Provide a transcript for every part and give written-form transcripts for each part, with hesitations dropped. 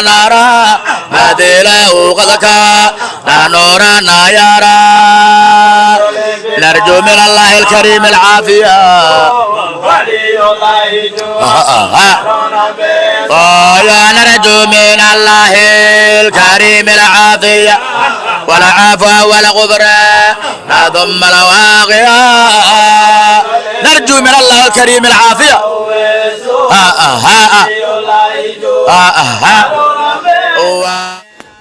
نرى مثله قدك نورنا يرى نرجو من الله الكريم العافية يا نرجو من الله الكريم العافية ولا عفو ولا غفران ثم الواقية نرجو من الله الكريم العافية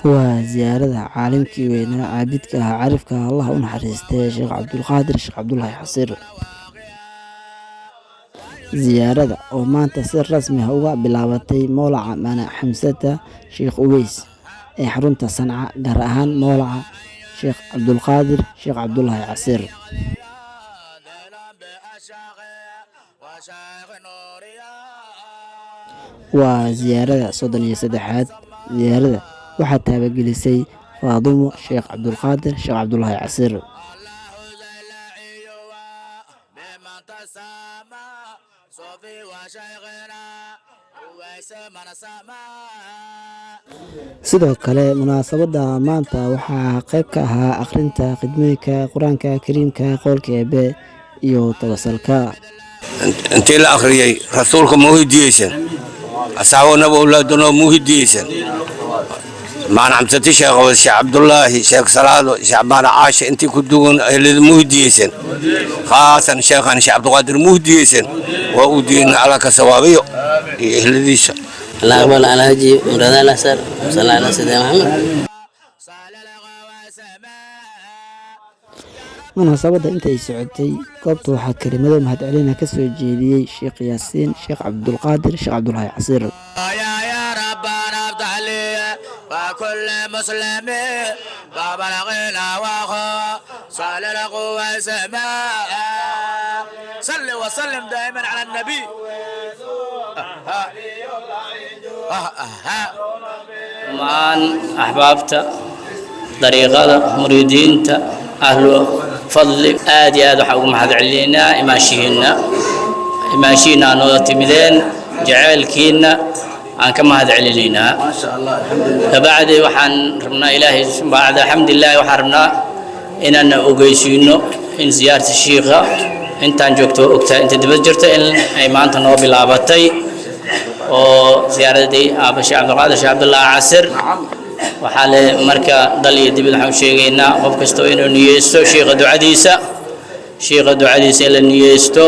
وزيارة عالمكي وين عابدك عارفك الله ونحرسته شيخ عبد القادر شيخ عبد الله حصير زيارة وما تصير رسمي هو بلاوتي مولع مانا حمسة شيخ أويس حرمت صنعاء قرأهان مولع شيخ عبد القادر شيخ عبد الله عصير وزيارة صدنية سدحات زيارة وحتى بجلسي فاضمو شيخ عبد القادر شيخ عبد الله عصير sidoo kale munaasabada maanta waxaa qayb ka ahaa akhrinta khidmooyinka quraanka kariimka qowlka eebe iyo tawasalka intii la akhriyay rasuulka muhidiyesan asxaabna awlaaduna muhidiyesan معنا عمتي شيخ عبد الله شيخ صلاة شعبان عاش انت كدون المهديسن خاصة شيخنا شيخ عبد القادر مهديسن وأودين على كسوابيو الذي الله أقبل على هجي مراد الأسر صلى على سيدنا محمد munaasabada intay socotay goobta waxaa kelimado mahad celina ka soo jeediyey sheekh yaasiin sheekh cabdulqaadir sheekh cabdulaahi casiir وكل مسلم وبلغنا وخا صلى القوة سماء صل وسلم دائما على النبي maan axbaabta dariiqada muriidiinta ahlu fadli aad iyo aad waxaan ugu mahad celinaynaa imaashihiina nooga timideen jaceylkiina aan ka mahad celinaynaa kabacdi waxaan rabnaa ilaahay bacda alxamdulillahi waxaan rabnaa inaan ogeysiino in ziyaarta shiikha intaan joogto ogtaa inta dibad jirta in ay maanta noo bilaabatay oo ziyaaradii aaba sheekh cabdulqaadir sheekh cabdullaahi casir waxaa le marka dal iyo dibad waxaan u sheegaynaa qof kastoo inuu niyeysto shiikha ducadiisa in la niyeysto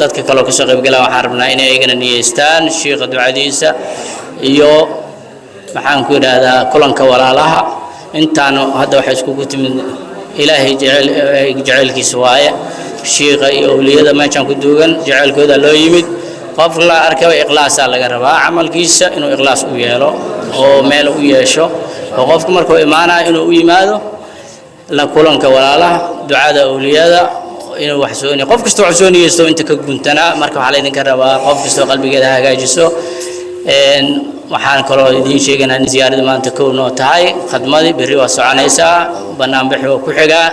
dadka kaloo kasoo qaybgalaa waxaan rabnaa inay ayagana niyeystaan shiikha ducadiisa iyo maxaan ku yidhaahdaa kulanka walaalaha intaanu hadda waxay iskugu timid ilaahay jaceylkiisa waaye shiikha iyo awliyada meeshaan ku duugan jaceylkooda loo yimid qof la arkaba ikhlaasaa laga rabaa camalkiisa inuu ikhlaas u yeelo oo meel u yeesho oo qofku markuu imaanaya inuu u yimaado la kulanka walaalaha ducada awliyada inuu wax soo qof kasta wax soo niyeysto inta ka guntanaa marka waxaa la idinka rabaa qof kasta qalbigeeda hagaajiso waxaan kaloo idiin sheegaynaa in ziyaarada maanta kow noo tahay khadmadii berri waa soconaysaa banaanbixi waa ku xigaa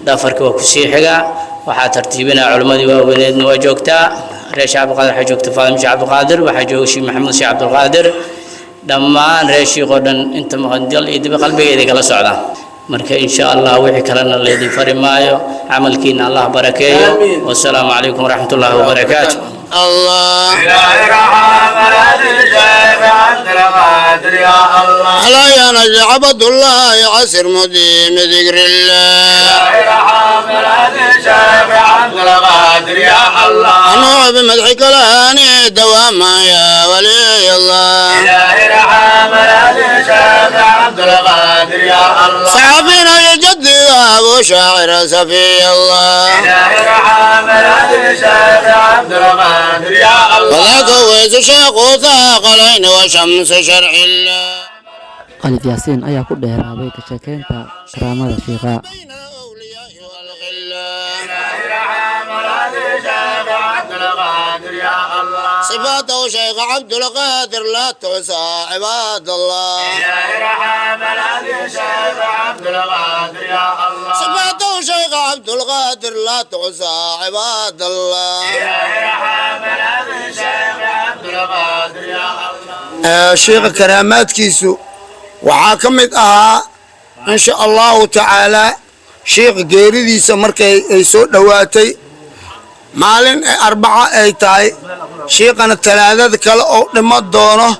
dhafarka waa kusii xigaa waxaa tartiibinaa culimmadii waaweyneedna waa joogtaa reer sheekh cabdulqaadir waxaa joogta faadimo sheekh cabdulqaadir waxaa jooga sheekh maxamuud sheekh cabdulqaadir dhammaan reer shiikhoo dhan inta maqandal iyo dib qalbigeeda kala socdaan marka insha allah wixii kalena leedin fari maayo camalkiina allah barakeeyo wassalaamu calaykum waraxmatullaahi wabarakaatu الله الله يا نجع عبد الله عسر مديم ذكر الله أنا بمدحك لاني دواما يا ولي الله صحابينا يا جدي أبو شاعر سفي الله وذاك ويس شيخ ثاقلين وشمس شرع الله qalid yaasiin ayaa ku dheeraaday ka sheekeynta karaamada shiikha صفاته شيخ عبد القادر لا تعصى عباد الله صفاته شيخ عبد القادر لا تعصى عباد الله شيخ كرامات كيسو وحاكمت إن شاء الله تعالى شيخ جيريدي سمركي يسوع دواتي مالين 4 أي تاي شيخنا 3 كلا أو لما دونه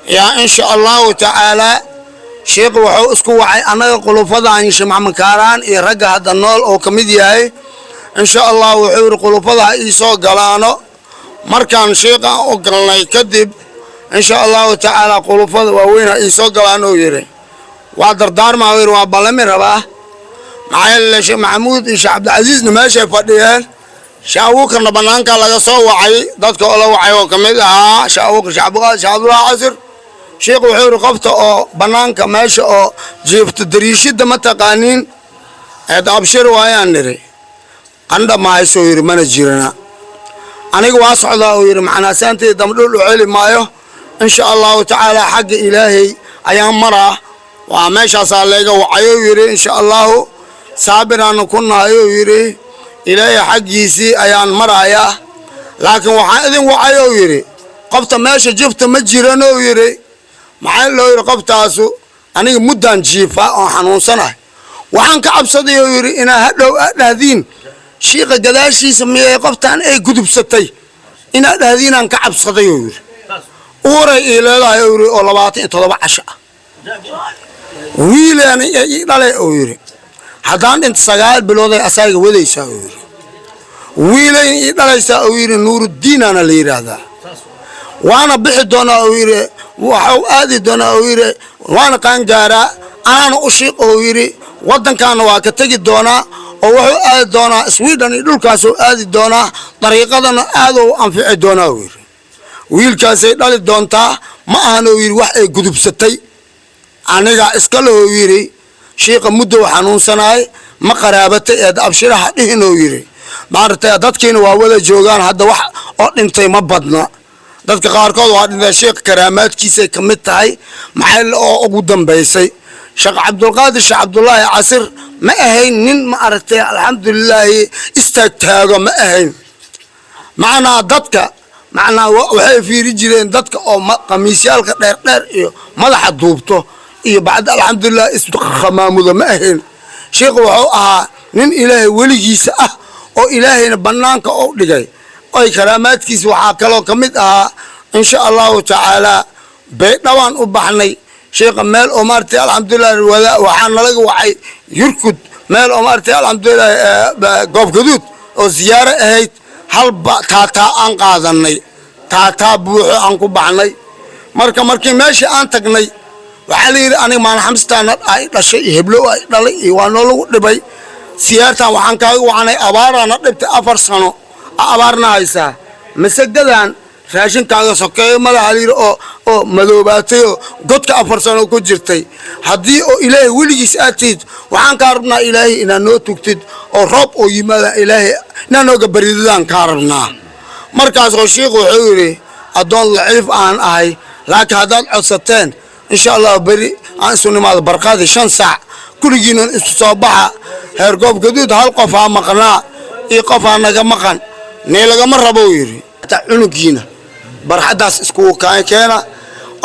يا إن شاء الله تعالى شيخ وحو اسكو وعي أنا قلو فضا عن شمع مكاران يرقى هذا النول أو كميدياي إن شاء الله وحور قلو فضا إيسو قلانو مركان شيخا أقلنا يكذب إن شاء الله تعالى قلو فضا ووين إيسو قلانو يري وادر دار ما وير وابلمي رباه معايا الشيخ محمود الشيخ عبد العزيز نماشي فديان شاوكنا بنانكا laga soo wacay dadka oo la wacay oo kamid ah shaawuk shacabka shacabula casir sheekh wuxuu qabta oo banaanka meesha oo jiifta dariishada ma taqaanin ee abshir waayaan niri qanda ma hayso yiri mana jirana aniga waa socdaa oo yiri macna saantay damdhul u celi maayo insha Allah ta'ala xaq ilaahay ayaan maraa waa meeshaas laga wacayo yiri insha Allah saabiraan kunna ayo yiri إلهي حقيسي أيان مرايا لكن وحاذن وعيو يري قبط ماشي جبت مجيرانو يري معايا لو يري قبطاسو أنا مدان جيفا وحنون سنة وحان كعب صديو يري إنا هدو أهدين شيخ قداشي سميه قبطان أي قدب ستي إنا أهدين أن كعب صديو يري أوري إلى لا يري أولواتي طلبع عشاء ويلي أنا يلالي يري haddaan inta 9 bilooday asaaga wadaysaa oo yiri wiilay dhalaysaa oo yiri nuurudiin ana la yiraahdaa waana bixi doonaa oo yiri waxa aadi doonaa oo yiri waana qaan gaara ana u shiiq oo yiri wadankaana waa ka tagi doonaa oo wuxuu aadi doonaa Sweden iyo dhulkaas oo aadi doonaa dariiqadana aad oo anfici doonaa oo yiri wiilkaasay dhali doontaa ma ahan oo yiri wax ay gudubsatay aniga iska loo yiri شيخ مدة وحنون سناي ما قرابته يد أبشرها إنه يري معناته دتكين وأول جوجان هذا واحد أنت ما بدنا دتك قاركود وهذا شيخ كرامات كيسة كمتاي محل أو قدام بيسي شيخ عبد القادر شيخ عبد الله عصر ما أهين ما أرته الحمد لله استجتاجه ما أهين معنا دتك معنا وحي في رجلين دتك أو قميصيال كتير ما لح دوبته إيه بعد الحمد لله استخمام ذا ماهن شيخ وحوها نين إلهي وليجيس أو إلهي بنانك أو لجاي أي كرامات كيس وحاكلو كمدها إن شاء الله تعالى بيت نوان أبحني شيخ مال أمارتي الحمد لله الولاء وحنا لقى وحي يركض مال أمارتي الحمد لله قف قدود أو زيارة هيت هل تاتا أنقاذني تاتا بوح أنكو بحني مركا ماشي أنتقني وحالي أنا ما نحمستان لا شيء هبلو دلي وانولو دبي سيارة وحن كاي وحنا أبارنا دبت أفر سنة أبارنا هيسا مسجدان فاشين كاي سكاي ملا علي أو مذوباتي قد كأفر سنة كجرتي هدي أو إلهي ولي سأتيد وحن كاربنا إلهي إن نو تكتد أو رب أو يملا إلهي إن نو قبريدان كاربنا مركز الشيخ وحوري أدون العرف عن أي لكن هذا عصتين إن شاء الله بري عن سنة مال بركات 5 ساعة كل جينا الصباح هرقوب جدود هالقفا مقنا يقفا نجا مقن نيلجا مرة بويري تعلنوا جينا برحداس اسكو كاينا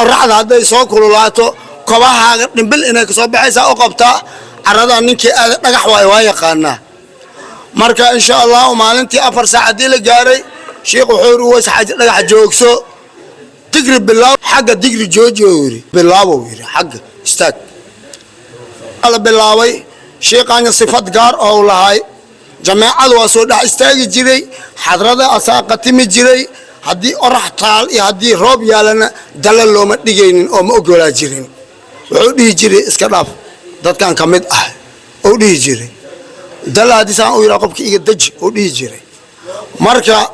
الرعد هذا يسوق لولاتو كواها نبل إنك صباح يسوق قبطة عرضا نك نجح واي قانا مركا إن شاء الله وما أنتي 4 ساعة دي لجاري شيخ وحور وسحج نجح جوكسو تقرب بالله حق تقري جوجوري بالله ويري حق استاد الله بالله وي شيخ عن صفات قار أو لهاي جماعة وسود استاج جري حضرة أساقة جري هدي أرح طال هدي روب يالنا دلل لو ما تجين أو ما أقول جرين وعودي جري إسكاف ده كان كمد عودي جري دلل هدي سان أو يراقب كي يدج عودي جري مركا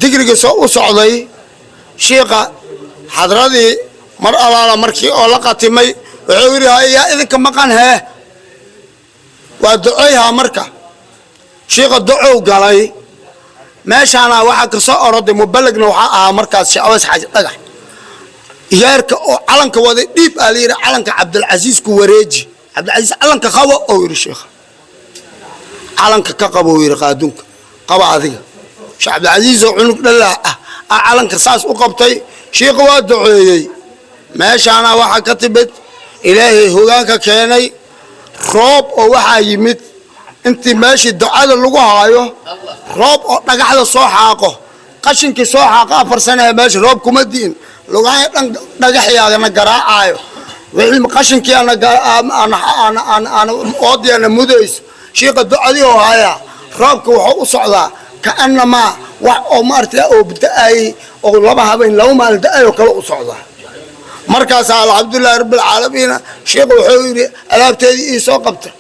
تقري جسوا وصعدي شيخا حضرتي مر على مركي أو لقتي مي وعوري هاي إذا كم مكان ها ودعيها مركا شيخ الدعو قالي ماشي أنا واحد كسر أرض مبلغ نوعها مركز شعوذ حاجة طلع يارك علنك وذي ديب ألير علنك عبد العزيز كوريجي عبد العزيز علنك خوا أو يرشيخ علنك كقبو يرقادونك قبا ذي عبد العزيز وعنك لا علنك ساس وقبتي شيخ وادعي meeshaana waxaa ka timid ilaahay hogaanka keenay roob oo waxaa yimid intii meeshii ducada lagu haayo roob oo dhagaxda soo xaaqo qashinkii soo xaaqa 4 sano meesha roob kuma diin lugahay dhan dhagaxyaagana garaacayo wixii qashinkii ana oodiyana mudays sheekha ducadii oo haya roobka wuxuu u socdaa kaanama wax oo maartay oo badaay oo laba habeen laba maalin daayo kala u socdaa markaas alxamdulillah rabbil caalamiin sheekhu wuxuu yiri alaabteedii ii soo qabta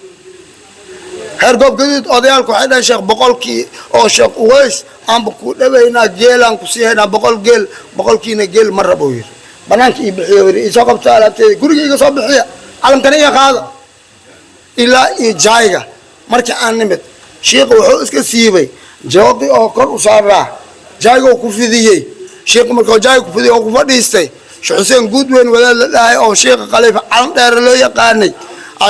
heer goob gadid odayaalku waxay dhahan sheekh boqolkii oo sheekh Uways aan ku dhaweynaa geelan ku siiyana boqol geel boqolkiina geel mar rabo yiri banaanka ii bixiyo ii soo qabta alaabteedii gurigayga soo bixiya calamkana iga qaada ilaa ii jayga markii aan nimid sheekhu wuxuu iska siibay jawaabi oo kor u saaraa jayga ku fidiyay sheekhu markuu jayga ku fidiyay oo ku fadhiistay sheekh Xuseen Guudweyn walaal la dhahay oo sheekh Khalifa calan dheer loo yaqaanay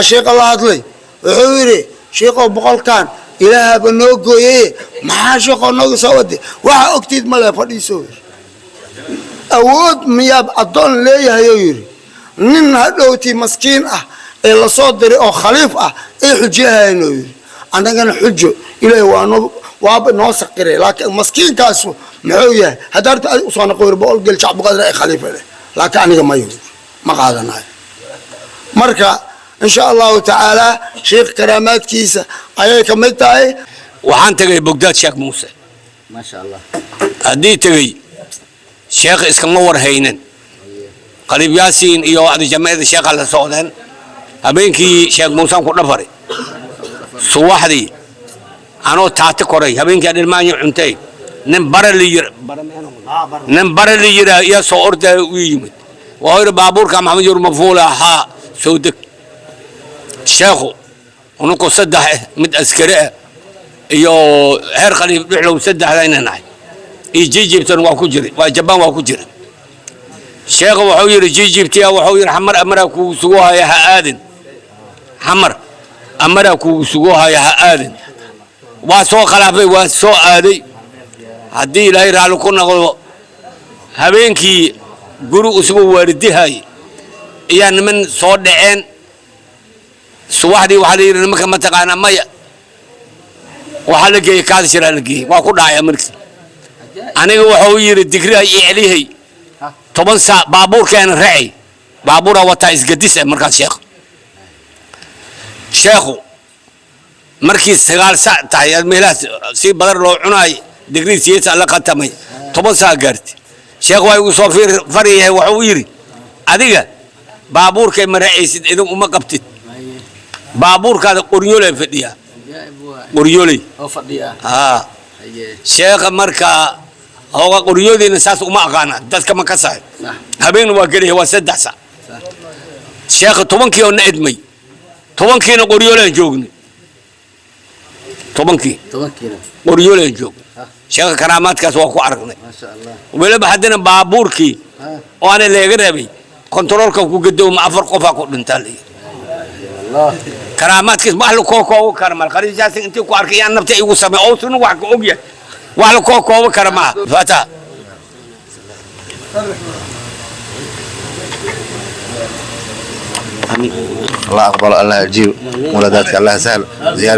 sheekh la hadlay wuxuu yiri sheekhu boqolkan ilaaha banoo gooyay maxaa sheekhu nooga soo waday waxa ogtid ma la fadhiiso awood miyaab adoon leeyahay yiri nin hadhowti maskiin ah ee la soo diray oo khaliif ah ee xujiyayno yiri anagana xujo ilaahay waa noo saqiray laakiin maskiinkaas muxuu yahay hadarta ay soo noqoyr boqol gel shacab qadar ay khaliif leh laakiin aniga ma yiri ma qaadanayo marka إن شاء الله تعالى شيخ كرامات كيسة أيه كملتاي waxaan tagay Bogdaad Sheekh Muuse ما شاء الله hadii tagay sheekh iskama warhaynan qalib yaasiin iyo wacdi jamaacada sheekh la socdeen habeenkii Sheekh Muuse ku dhafaray suwaxdii anoo taati koray habeenkii dhilmaanyo cuntay nin barali yira iyo soo orday u yimid waa baabuurka Maxamed Yur Mafuula ha soo deg sheekhu ونكو صدح مد أسكرية iyo heer khaliif dhixlow saddexdayna nahay jijibtan waa ku jiray waa jabaan waa ku jiray sheekhu wuxuu yiri jijibtiya wuxuu yiri xamar amara ku sugo haya ha aadin xamar amara ku sugo haya ha aadin waa soo khalaafay waa soo aaday hadii ilaahay raali ku noqdo habeenkii guru usugu waaridihay iyo niman soo dhaceen suwaxdii waxa la yiri nimanka ma taqaana maya waxa la geeyay kaad shira la geeyay waa ku dhacay markii aniga wuxuu yiri digri ay iclihay 10 saac baabuurkeena raacay baabuura wata isgadis markaas sheekhu markii 9 saac tahay meelaha si badar loo cunay digri siyeesa la qatamay 10 saac gaartay sheekhu way u soo fariyay wuxuu yiri adiga baabuurkee ma raacaysid idin uma qabtid baabuurkaada qoryoole fadhiya qoryoole oo fadhiya sheekha marka hooga qoryoodina saas uma aqaana dadka ma ka saay habeen waa galay waa 3 saac sheekha 10kii oo naadmay 10kiina qoryoole joognay 10kii qoryoole joog sheekha karaamaadkaas waa ku aragnay ما شاء الله waliba hadana baabuurkii oo aan leega rabay kontaroolka ku gadoom 4 qof ku dhintaan الله كرامات كيس محل كوكو كرمال خليج جاسين انت كو اركي ان نبتي igu samee oo sunu wax ka ogyahay wax la kookoobo karama fata الله أقبل الله يجيب ولاداتك الله سهل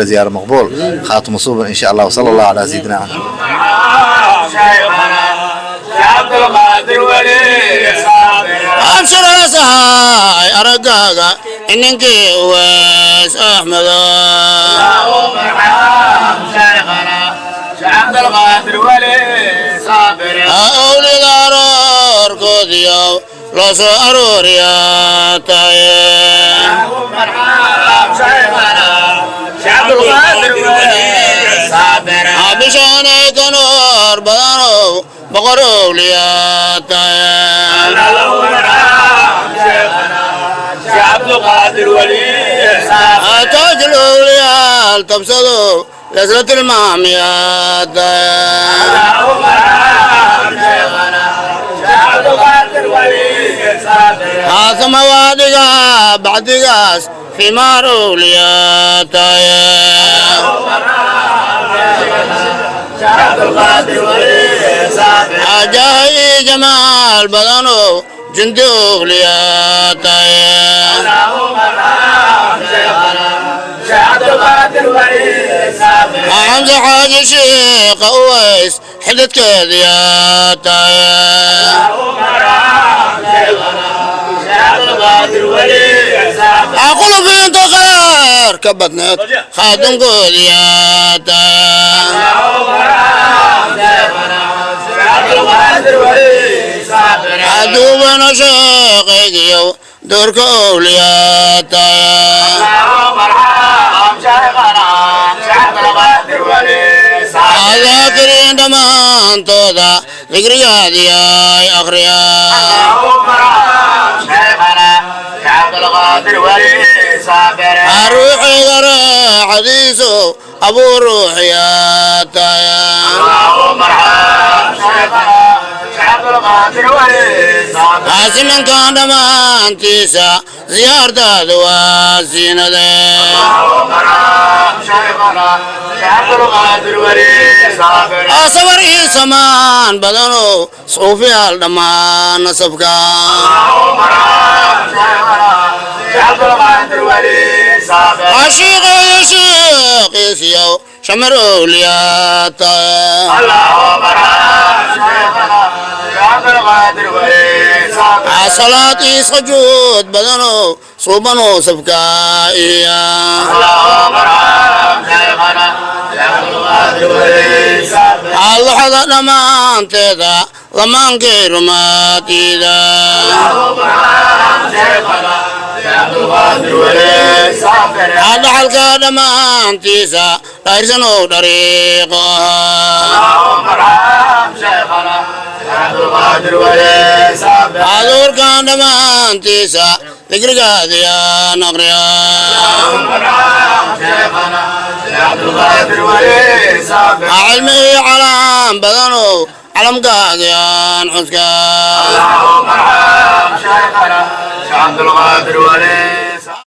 زيارة مقبول خاتم صوبا إن شاء الله وصلى الله على سيدنا محمد عبد القادر ولي أنصر سهاي أرجعك إنك ويس أحمد شيخنا عبد القادر ولي صابر أولي دارور كوديو لو سأرور يا تايه شيخنا عبد القادر ولي صابر عبشاني كنور بدانو بقرو ليا تايه عبد القادر ولي تاج الأولياء تبصدوا لسرة المعميات عبد القادر ولي عاصم وادقا بعدقاس في ماروليات عبد القادر ولي أجاي جمال بدنو جند أولياتي حمزة حاج الشيخ أويس حدد كذياتي أقول بنت خير كبتنت خادم كذياتي عدوبنا شيخي دورك أولياتي ذاكرين دمان تودا ذكري هذه يا أخريا روحي غرا حديثه أبو روحي يا تايا حسن كان دمان تيسا زيارة دواسين ذي أصبري سمان بدنو صوفي الدمان نصفكا عشيق يشيق يسيو شمروا لياتا صلاة سجود بدنو صوبنو سفكا إياه الله حضر لمان تيدا لمان غير ما تيدا هذا حلقة لمان تيسا ليسنو طريقها حضور كان لمان تيسا ذكر قاديا نقريا علمي علام بدنو علم قاديان حسكا اللهم ارحم شيخنا عبد القادر وليس